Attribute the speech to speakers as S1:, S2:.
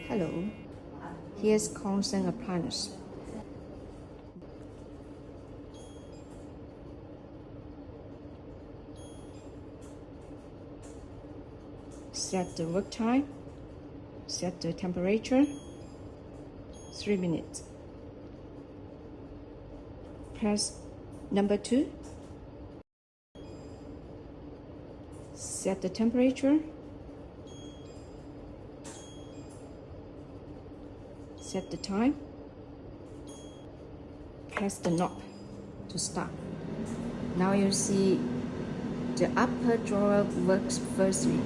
S1: Hello, here's constant appliance. Set the work time, set the temperature, 3 minutes. Press number 2, set the temperature, set the time, press the knob to start. Now you see the upper drawer works firstly.